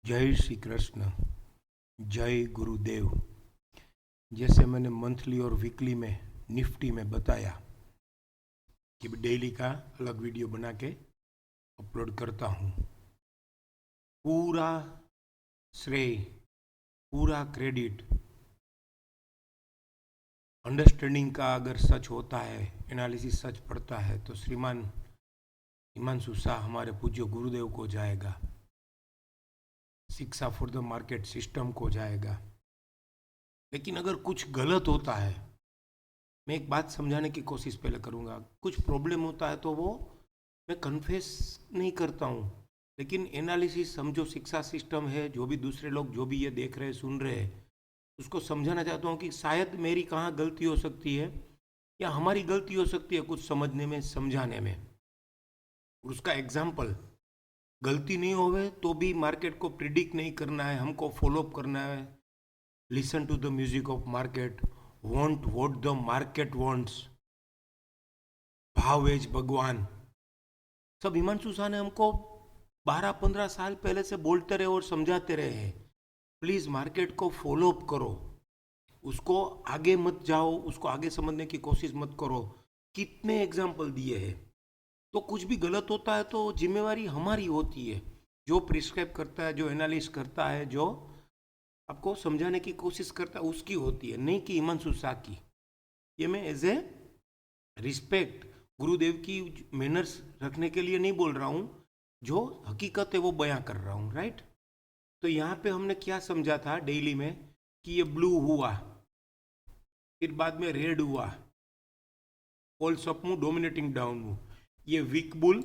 जय श्री कृष्ण। जय गुरुदेव। जैसे मैंने मंथली और वीकली में निफ्टी में बताया कि डेली का अलग वीडियो बना के अपलोड करता हूँ। पूरा श्रेय, पूरा क्रेडिट अंडरस्टैंडिंग का अगर सच होता है, एनालिसिस सच पड़ता है तो श्रीमान हिमांशु शाह हमारे पूज्य गुरुदेव को जाएगा, शिक्षा फॉर द मार्केट सिस्टम को जाएगा। लेकिन अगर कुछ गलत होता है, मैं एक बात समझाने की कोशिश पहले करूँगा। कुछ प्रॉब्लम होता है तो वो मैं कन्फेस नहीं करता हूँ, लेकिन एनालिसिस समझो, शिक्षा सिस्टम है, जो भी दूसरे लोग जो भी ये देख रहे हैं सुन रहे हैं उसको समझाना चाहता हूँ कि शायद मेरी कहाँ गलती हो सकती है या हमारी गलती हो सकती है कुछ समझने में, समझाने में। उसका एग्जाम्पल, गलती नहीं होवे तो भी मार्केट को प्रिडिक्ट नहीं करना है, हमको फॉलोअप करना है। Listen to the music of market, want what the market wants, भाव एज भगवान। सब हिमांशु शाह ने हमको 12-15 साल पहले से बोलते रहे और समझाते रहे हैं। प्लीज मार्केट को फॉलोअप करो, उसको आगे मत जाओ, उसको आगे समझने की कोशिश मत करो। कितने एग्जाम्पल दिए हैं। तो कुछ भी गलत होता है तो जिम्मेवारी हमारी होती है, जो प्रिस्क्राइब करता है, जो एनालिस करता है, जो आपको समझाने की कोशिश करता है, उसकी होती है, नहीं कि हिमांशु शाह की। ये मैं एज ए रिस्पेक्ट गुरुदेव की मैनर्स रखने के लिए नहीं बोल रहा हूँ, जो हकीकत है वो बयां कर रहा हूँ, राइट। तो यहाँ पे हमने क्या समझा था डेली में कि ये ब्लू हुआ, फिर बाद में रेड हुआ, false up move, dominating down move, ये वीक बुल,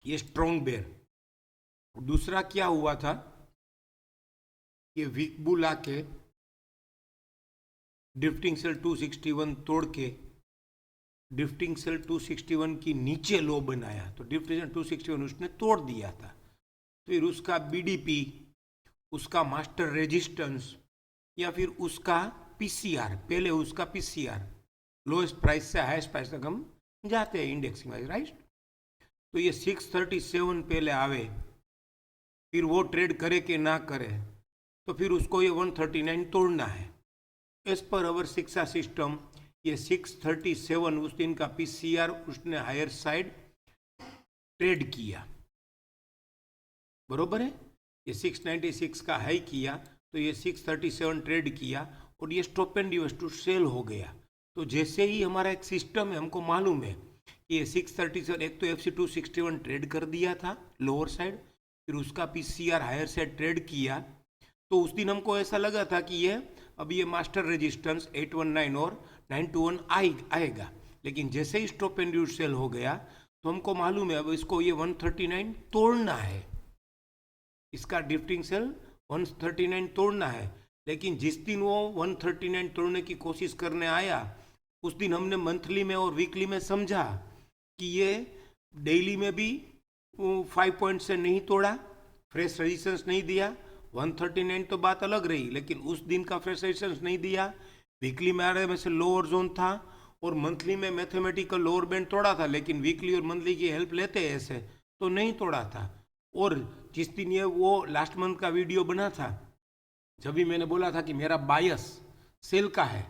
ये स्ट्रॉन्ग बेयर। दूसरा क्या हुआ था, ये वीक बुल आके ड्रिफ्टिंग सेल 261 तोड़ के ड्रिफ्टिंग सेल 261 की नीचे लो बनाया, तो ड्रिफ्टिंग सेल 261 उसने तोड़ दिया था। फिर उसका बीडीपी, उसका मास्टर रेजिस्टेंस, या फिर उसका पीसीआर, पहले उसका पीसीआर, लोएस्ट प्राइस से हाईएस्ट प्राइस तक हम जाते हैं इंडेक्सिंग वाइज, राइट। तो ये 637 पहले आवे, फिर वो ट्रेड करे कि ना करे, तो फिर उसको ये 139 तोड़ना है। एज पर अवर शिक्षा सिस्टम ये 637 उस दिन का पीसीआर उसने हायर साइड ट्रेड किया, बरोबर है। ये 696 का हाई किया तो ये 637 ट्रेड किया और ये stop and use to sell हो गया। तो जैसे ही हमारा एक सिस्टम है, हमको मालूम है कि ये 637, एक तो एफसी 261 ट्रेड कर दिया था लोअर साइड, फिर उसका पीसीआर हायर साइड ट्रेड किया, तो उस दिन हमको ऐसा लगा था कि ये अब ये मास्टर रेजिस्टेंस 819 और 921 आएगा। लेकिन जैसे ही स्टॉप एंड यूज सेल हो गया तो हमको मालूम है अब इसको ये 139 तोड़ना है, इसका ड्रिफ्टिंग सेल 139 तोड़ना है। लेकिन जिस दिन वो 139 तोड़ने की कोशिश करने आया, उस दिन हमने मंथली में और वीकली में समझा कि ये डेली में भी 5 पॉइंट से नहीं तोड़ा, फ्रेश रेजिस्टेंस नहीं दिया। 139 तो बात अलग रही, लेकिन उस दिन का फ्रेश रेजिस्टेंस नहीं दिया। वीकली में आ रहे में से लोअर जोन था और मंथली में मैथमेटिकल लोअर बैंड तोड़ा था, लेकिन वीकली और मंथली की हेल्प लेते ऐसे तो नहीं तोड़ा था। और जिस दिन ये वो लास्ट मंथ का वीडियो बना था, जब भी मैंने बोला था कि मेरा बायस सेल का है,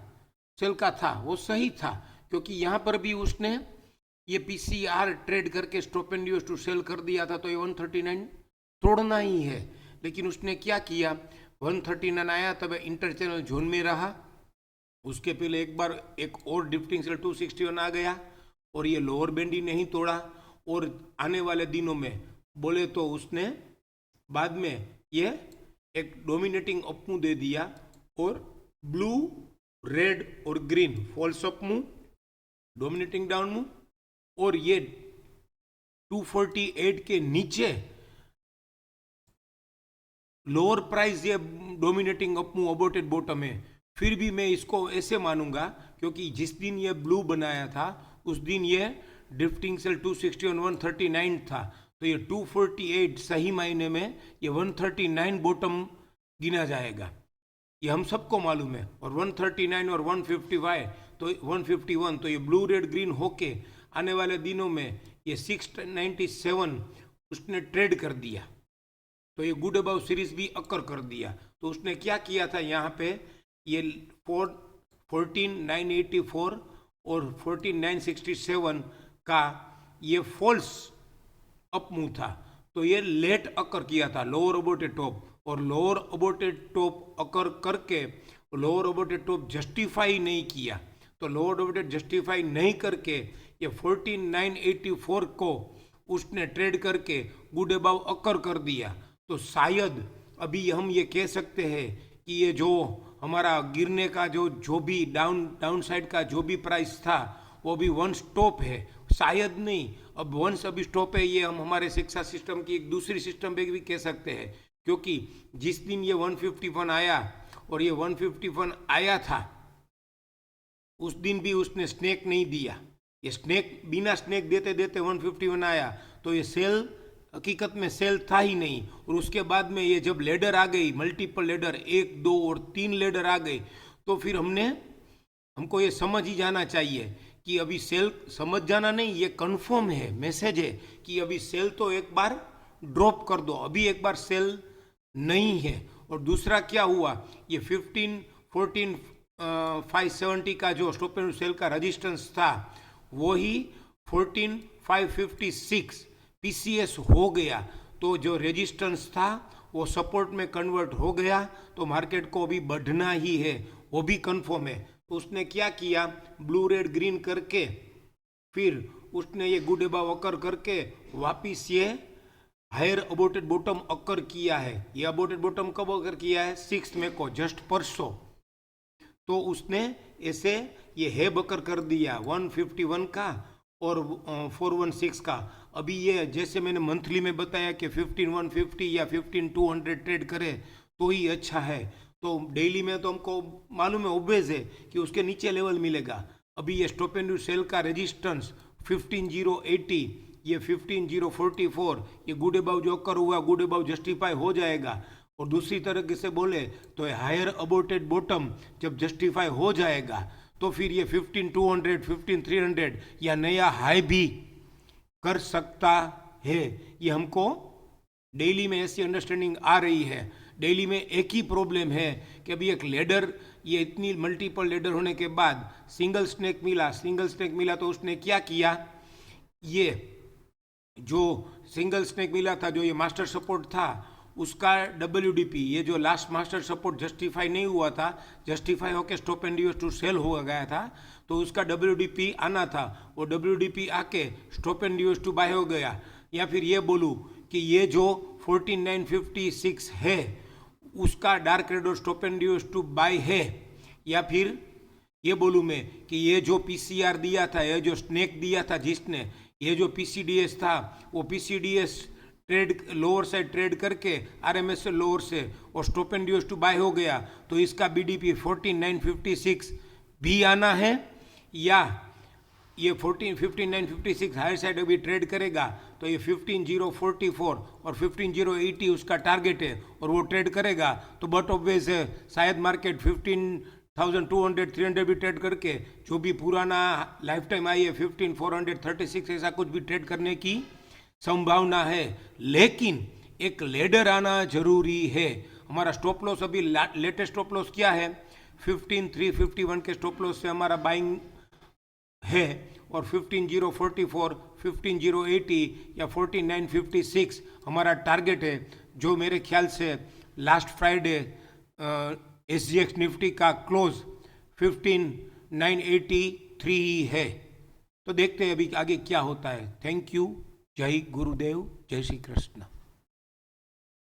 सेल का था, वो सही था, क्योंकि यहाँ पर भी उसने ये पीसीआर ट्रेड करके stop and use to sell कर दिया था, तो ये 139 तोड़ना ही है। लेकिन उसने क्या किया, 139 आया तब इंटर चैनल जोन में रहा, उसके पहले एक बार एक और ड्रिफ्टिंग सेल 261 आ गया और ये लोअर बैंड ही नहीं तोड़ा। और आने वाले दिनों में बोले तो उसने बाद में ये एक डोमिनेटिंग अप मूव दे दिया और ब्लू, रेड और green false up move, dominating down move, और ये 248 के नीचे लोअर प्राइस ये dominating up move aborted bottom है। फिर भी मैं इसको ऐसे मानूंगा क्योंकि जिस दिन ये ब्लू बनाया था उस दिन ये ड्रिफ्टिंग सेल 261 139 था, तो ये 248 सही मायने में ये 139 बॉटम गिना जाएगा, ये हम सबको मालूम है। और 139 और 155 तो 151, तो ये ब्लू रेड ग्रीन होके आने वाले दिनों में ये 697 उसने ट्रेड कर दिया। तो ये गुड अबाउ सीरीज भी अकर कर दिया। तो उसने क्या किया था, यहाँ पे ये 14,984 और 14,967 का ये फॉल्स अप मूव था, तो ये लेट अकर किया था, लोअर अबोटेड टॉप, और लोअर अबोटेड टॉप अकर करके लोअर अबोटेड टॉप जस्टिफाई नहीं किया। तो लोअर अबोटेड जस्टिफाई नहीं करके ये 14,984 को उसने ट्रेड करके गुड अबाउ अकर कर दिया। तो शायद अभी हम ये कह सकते हैं कि ये जो हमारा गिरने का जो भी डाउन साइड का जो भी प्राइस था वो भी वन स्टॉप है, शायद नहीं, अब वंस अभी स्टॉप है। ये हम हमारे शिक्षा सिस्टम की एक दूसरी सिस्टम पे भी कह सकते हैं, क्योंकि जिस दिन ये 151 आया और ये 151 आया था उस दिन भी उसने स्नैक नहीं दिया। ये स्नैक बिना स्नैक देते देते 151 आया, तो ये सेल हकीकत में सेल था ही नहीं। और उसके बाद में ये जब लेडर आ गई, मल्टीपल लेडर, 1, 2 और 3 लेडर आ गए, तो फिर हमको ये समझ ही जाना चाहिए कि अभी सेल, समझ जाना नहीं, ये कंफर्म है, मैसेज है कि अभी सेल तो एक बार ड्रॉप कर दो, अभी एक बार सेल नहीं है। और दूसरा क्या हुआ, ये 14,570 का जो स्टॉप एंड सेल का रेजिस्टेंस था वो ही 14,556 पीसीएस हो गया। तो जो रेजिस्टेंस था वो सपोर्ट में कन्वर्ट हो गया, तो मार्केट को अभी बढ़ना ही है, वो भी कंफर्म है। तो उसने क्या किया, ब्लू रेड ग्रीन करके फिर उसने ये गुड अबाउ अकर करके वापिस ये हायर अबोटेड बॉटम अकर किया है। ये अबोटेड बॉटम कब अकर किया है, 6 मई को, जस्ट परसों। तो उसने ऐसे ये है बकर कर दिया 151 का और 416 का। अभी ये जैसे मैंने मंथली में बताया कि 15,150 या 15,200 ट्रेड करे तो ही अच्छा है। तो डेली में तो हमको मालूम है, ऑब्वियस है कि उसके नीचे लेवल मिलेगा। अभी ये स्टॉप एंड सेल का रेजिस्टेंस 15,080, ये 15,044, ये गुड अबाउ जो अकर हुआ, गुड अबाउ जस्टिफाई हो जाएगा। और दूसरी तरीके से बोले तो हायर अबोटेड बॉटम जब जस्टिफाई हो जाएगा तो फिर ये 15,200, 15,300 या नया हाई भी कर सकता है। ये हमको डेली में ऐसी अंडरस्टैंडिंग आ रही है। डेली में एक ही प्रॉब्लम है कि अभी एक लेडर, ये इतनी मल्टीपल लेडर होने के बाद सिंगल स्नैक मिला तो उसने क्या किया, ये जो सिंगल स्नैक मिला था, जो ये मास्टर सपोर्ट था, उसका WDP, ये जो लास्ट मास्टर सपोर्ट जस्टिफाई नहीं हुआ था, जस्टिफाई होकर stop and use to sell हो गया था, तो उसका WDP आना था, वो WDP आके stop and use to buy हो गया। या फिर ये बोलूँ कि ये जो 14,956 है उसका डार्क रेड और stop and use to buy है, या फिर ये बोलूँ मैं कि ये जो PCR दिया था, ये जो स्नैक दिया था जिसने, ये जो PCDS था, वो PCDS trade lower side trade करके RMS से लोअर से और stop and use to buy हो गया, तो इसका BDP 14,956 भी आना है, या ये 15,956 हायर साइड अभी ट्रेड करेगा तो ये 15,044 और 15,080 उसका टारगेट है और वो ट्रेड करेगा। तो बट ऑब्वियस है शायद मार्केट 15,200, 300 भी ट्रेड करके जो भी पुराना लाइफ टाइम आई है 15,436 ऐसा कुछ भी ट्रेड करने की संभावना है। लेकिन एक लेडर आना जरूरी है। हमारा स्टॉप लॉस अभी लेटेस्ट स्टॉप लॉस क्या है, 15,351 के स्टॉप लॉस से हमारा बाइंग है, और 15,044, 15,080 या 14,956 हमारा टारगेट है, जो मेरे ख्याल से लास्ट फ्राइडे SGX निफ्टी का क्लोज 15,983 ही है। तो देखते हैं अभी आगे क्या होता है। Thank you. जय गुरुदेव, जय श्री कृष्ण।